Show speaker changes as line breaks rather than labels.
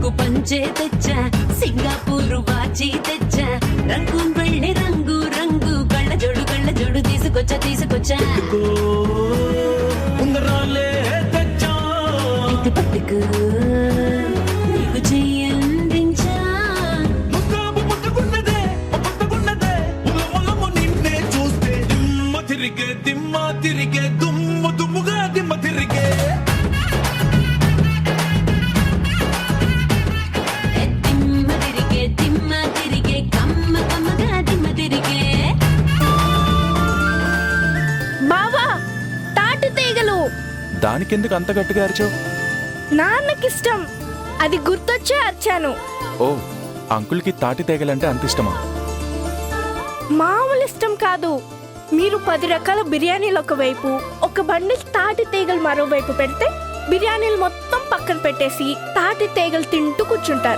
రంగు పంచే తెచ్చా, సింగపూర్ వాచి తెచ్చా, రంగూన్ వెళ్ళి రంగు రంగు కళ్ళ జోడు తీసుకొచ్చా
ఉంగరాలే తెచ్చా,
ఇది పట్టుకు నీకు చెయ్యందించా.
ముస్తాబు ముట్టుకున్నదే ఉలములము నిన్నే చూస్తే దిమ్మ తిరిగే దుమ్ముగా దిమ్మ తిరిగే.
దిమ్మ తిరిగే కమ్మగా దిమ్మ తిరిగే.
బావా తాటి తీగలు
దానికెందుకు అంత గట్టిగా అరిచావు?
నాన్నకిష్టం, అది గుర్తొచ్చే అరిచాను.
ఓ, అంకుల్కి తాటి తేగలంటే అంత ఇష్టమా?
మామూలు ఇష్టం కాదు. మీరు 10 రకాల బిర్యానీలు ఒకవైపు, ఒక బండిల్ తాటి తీగలు మరోవైపు పెడితే బిర్యానీలు మొత్తం పక్కన పెట్టేసి తాటి తీగలు తింటూ కూర్చుంటారు.